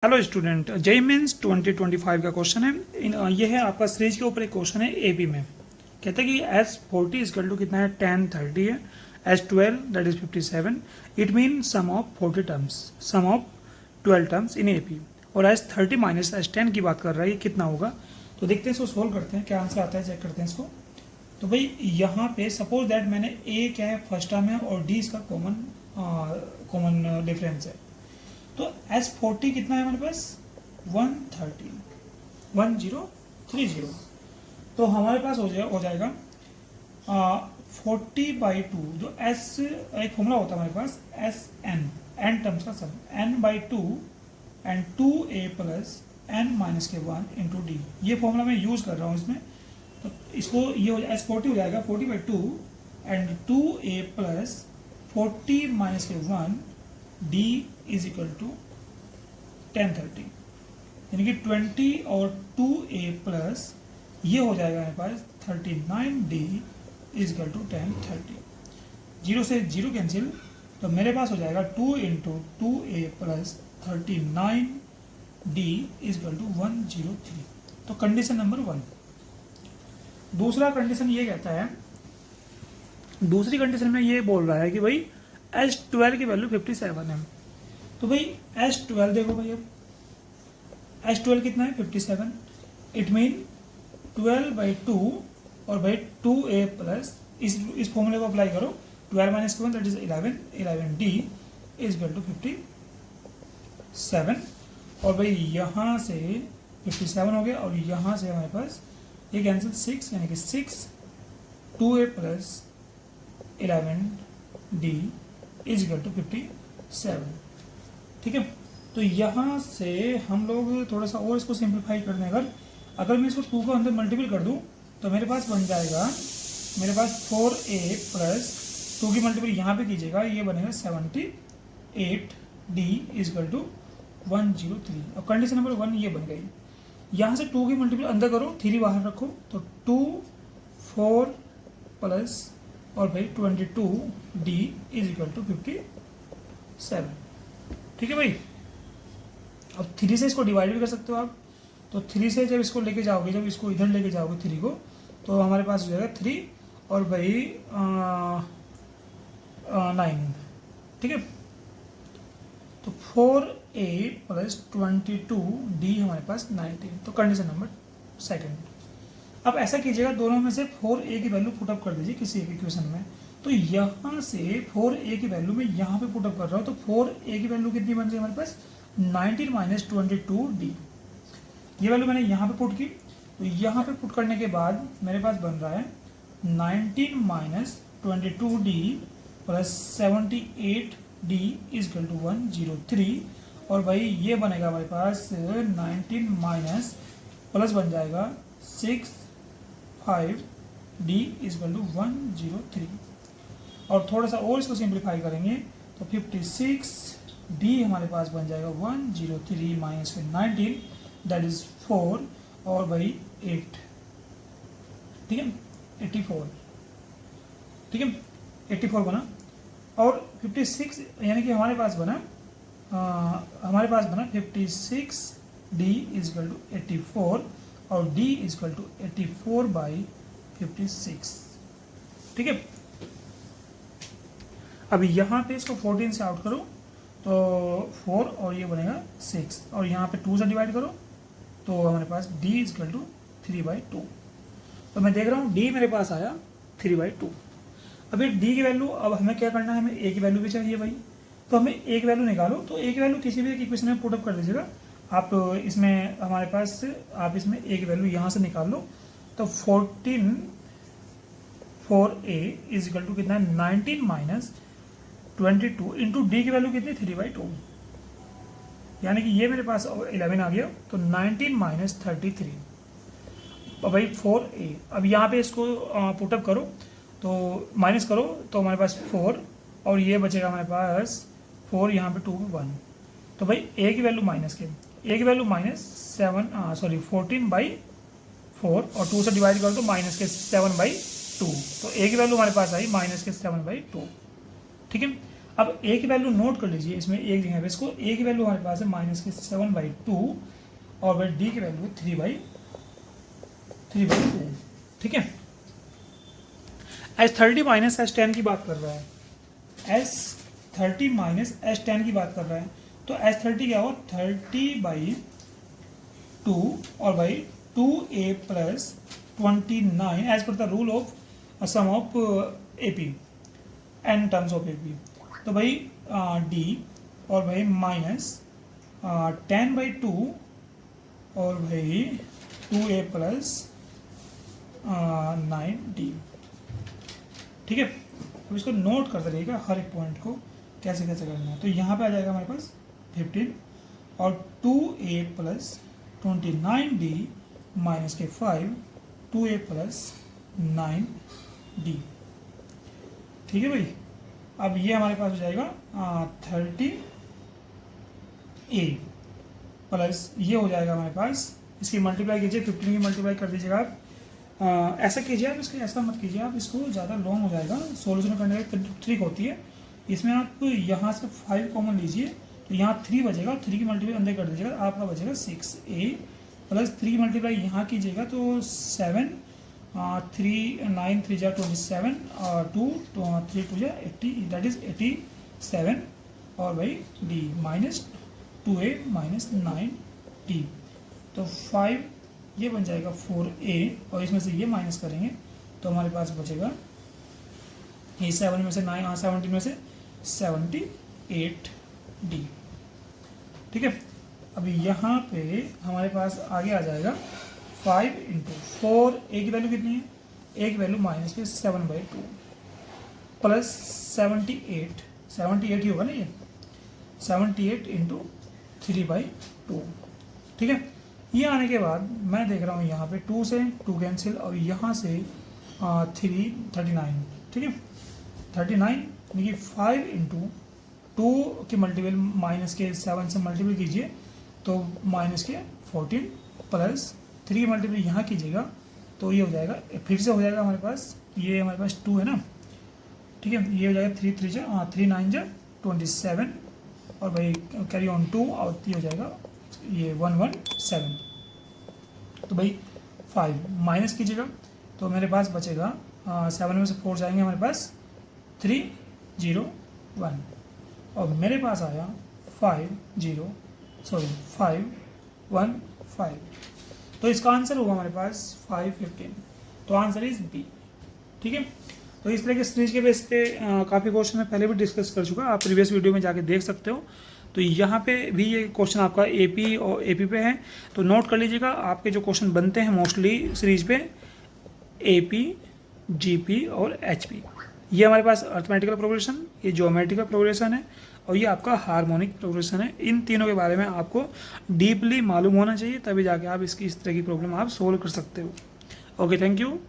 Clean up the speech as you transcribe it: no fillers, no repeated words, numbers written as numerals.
Hello student, JEE mains 2025 का question है। ये है आपका सीरीज के ऊपर एक क्वेश्चन है एबी में। कहते हैं कि S40 इजकल टू कितना है 10 30 है, S12 that is 57। It mean some of 40 terms, some of 12 terms in AP. और S30 माइनस S10 की बात कर रहा है, ये कितना होगा। तो देखते हैं, इसको सोल्व करते हैं, क्या आंसर आता है चेक करते हैं इसको। तो भाई यहाँ पे सपोज दैट मैंने ए क्या है फर्स्ट टर्म है और डी इसका कॉमन डिफरेंस है। तो S40 कितना है हमारे पास 130 1030। तो हमारे पास हो जाएगा 40/2, जो S एक फॉर्मूला होता है हमारे पास एन टर्म्स का सब n/2 and 2a plus n minus के 1 इंटू डी। ये फॉर्मूला मैं यूज कर रहा हूँ इसमें। तो इसको ये हो जाए S40 हो जाएगा 40/2 एंड 2a प्लस 40 माइनस के 1 d इज इक्वल टू 1030, यानी कि 20 और 2a प्लस ये हो जाएगा मेरे पास 39d is equal to 1030। Zero से जीरो कैंसिल, तो मेरे पास हो जाएगा 2 into 2a plus 39d is equal to 103। तो कंडीशन नंबर 1। दूसरा कंडीशन ये कहता है, दूसरी कंडीशन में ये बोल रहा है कि भाई S12 की वैल्यू 57 है। तो भाई S12 देखो भाई, अब S12 कितना है 57। इट मीन 12/2 और भाई 2a प्लस इस फॉर्मूले को अप्लाई करो, 12 minus 1 that is 11d is equal to 57। और भाई यहाँ से 57 हो गया और यहाँ से हमारे पास ये कैंसिल 6, यानी कि 6 2a plus 11d is equal to 57। ठीक है। तो यहाँ से हम लोग थोड़ा सा और इसको सिंप्लीफाई कर दें। अगर मैं इसको 2 को अंदर मल्टीपल कर दूँ तो मेरे पास बन जाएगा, मेरे पास 4a प्लस 2 की मल्टीपल यहाँ पे कीजिएगा, ये बनेगा 78d इज इक्वल टू 103। और कंडीशन नंबर 1 ये बन गई। यहाँ से 2 की मल्टीपल अंदर करो, 3 बाहर रखो, तो 2 4 प्लस और भाई 22d इज इक्वल टू 57। ठीक है भाई। अब 3 से इसको डिवाइड भी कर सकते हो आप। तो 3 से जब इसको लेके जाओगे, जब इसको इधर लेके जाओगे 3 को, तो हमारे पास हो जाएगा 3 और भाई 9। ठीक है। तो 4a प्लस 22d हमारे पास 19। तो कंडीशन नंबर 2। अब ऐसा कीजिएगा, दोनों में से 4a की वैल्यू पुटअप कर दीजिए किसी एक इक्वेशन में। तो यहाँ से 4a की वैल्यू में यहाँ पे पुटअप कर रहा हूँ, तो 4a की वैल्यू कितनी बन जाए हमारे पास 19 माइनस 22d। ये वैल्यू मैंने यहाँ पे पुट की, तो यहाँ पे पुट करने के बाद मेरे पास बन रहा है 19 minus 22d plus 78d is equal to 103। और भाई ये बनेगा हमारे पास 19 माइनस प्लस बन जाएगा 65d इज इक्वल टू 103। और थोड़ा सा और इसको सिंप्लीफाई करेंगे तो 56d हमारे पास बन जाएगा 103 माइनस फिर 19 दैट इज 4 और भाई 8। ठीक है, 84। ठीक है, 84 बना। और 56 यानी कि हमारे पास बना 56d इज इक्वल टू 84 और d इज इक्वल टू 84/56। ठीक है। अब यहाँ पे इसको 14 से आउट करो तो 4 और ये बनेगा 6 और यहाँ पे 2 से डिवाइड करो तो हमारे पास d इज इक्वल टू 3/2। तो मैं देख रहा हूँ d मेरे पास आया 3/2। अब ये d की वैल्यू, अब हमें क्या करना है, हमें a की वैल्यू भी चाहिए भाई। तो हमें a की वैल्यू निकालो, तो a की वैल्यू किसी भी एक इक्वेशन में पुटअप कर दीजिएगा आप। इसमें हमारे पास आप इसमें a की वैल्यू यहाँ से निकाल लो, तो 4a इज इक्वल टू कितना है 19 माइनस 22 इंटू डी की वैल्यू कितनी 3/2, यानी कि ये मेरे पास 11 आ गया। तो 19 माइनस 33 और भाई 4a। अब यहाँ पे इसको पुटअप करो तो माइनस करो तो हमारे पास 4 और ये बचेगा हमारे पास 4, यहाँ पे 2 1। तो भाई a की वैल्यू माइनस के, a की वैल्यू माइनस 14/4 और 2 से डिवाइड करो तो माइनस के 7/2। तो a की वैल्यू हमारे पास आई माइनस के 7/2। ठीक है। अब ए की वैल्यू नोट कर लीजिए, इसमें एक जगह पे इसको ए की वैल्यू हमारे पास है -7/2 और भाई डी की वैल्यू है 3/2। ठीक है, S30 माइनस S10 की बात कर रहा है, S30 माइनस S10 की बात कर रहा है, तो S30 क्या हो 30/2 और भाई 2a plus 29 as per the rule of sum of AP n terms of AP। तो भाई D और भाई -10/2 और भाई 2a प्लस 9D। ठीक है, अब इसको नोट करते रहिएगा हर एक पॉइंट को कैसे कैसे करना है। तो यहाँ पे आ जाएगा हमारे पास 15 और 2a प्लस 29D माइनस के 5 2a प्लस 9D। ठीक है भाई, अब ये हमारे पास हो जाएगा 30a प्लस ये हो जाएगा हमारे पास, इसकी मल्टीप्लाई कीजिए 15 की मल्टीप्लाई कर दीजिएगा आप। ऐसा कीजिए आप, इसको ऐसा मत कीजिए आप, इसको ज़्यादा लॉन्ग हो जाएगा। सोल्यूशन करने की ट्रिक होती है, इसमें आप यहाँ से 5 कॉमन लीजिए तो यहाँ 3 बचेगा, 3 की मल्टीप्लाई अंदर कर दीजिएगा, आपका बचेगा 6a प्लस 3 की मल्टीप्लाई यहाँ कीजिएगा तो 7 3 9 3 जा 27 और 2 3 2 जा 80 दैट इज 87 और भाई d minus 2a minus 9d। तो 5 ये बन जाएगा 4a और इसमें से ये माइनस करेंगे तो हमारे पास बचेगा ये 7 में से 9 17 में से 78d। ठीक है, अभी यहाँ पे हमारे पास आगे आ जाएगा 5 इंटू 4 a की वैल्यू कितनी है, a की वैल्यू माइनस के 7/2 प्लस 78 ही होगा ना, ये 78 इंटू 3/2। ठीक है, ये आने के बाद मैं देख रहा हूँ यहाँ पे 2 से 2 कैंसिल और यहाँ से 39। ठीक है, 39 यानी कि 5 इंटू 2 के मल्टीपल माइनस के 7 से मल्टीपल कीजिए तो माइनस के 14 प्लस 3 की मल्टीपल यहाँ कीजिएगा तो ये हो जाएगा, फिर से हो जाएगा हमारे पास, ये हमारे पास 2 है ना। ठीक है, ये हो जाएगा 3 3 9 जा 27 और भाई कैरी ऑन 2 और ये हो जाएगा ये 117। तो भाई 5 माइनस कीजिएगा तो मेरे पास बचेगा 7 में से 4 जाएंगे हमारे पास 301 और मेरे पास आया 515। तो इसका आंसर होगा हमारे पास 515। तो आंसर इज बी। ठीक है, तो इस तरह के सीरीज के बेस पे काफ़ी क्वेश्चन मैं पहले भी डिस्कस कर चुका, आप प्रीवियस वीडियो में जाके देख सकते हो। तो यहाँ पे भी ये क्वेश्चन आपका एपी और एपी पे है, तो नोट कर लीजिएगा आपके जो क्वेश्चन बनते हैं मोस्टली सीरीज पे एपी, जीपी और एचपी। ये हमारे पास अर्थमेटिकल प्रोग्रेशन, ये ज्योमेट्रिकल प्रोग्रेशन है और ये आपका हार्मोनिक प्रोग्रेशन है। इन तीनों के बारे में आपको डीपली मालूम होना चाहिए, तभी जाके आप इस तरह की प्रॉब्लम आप सोल्व कर सकते हो। Okay, thank you.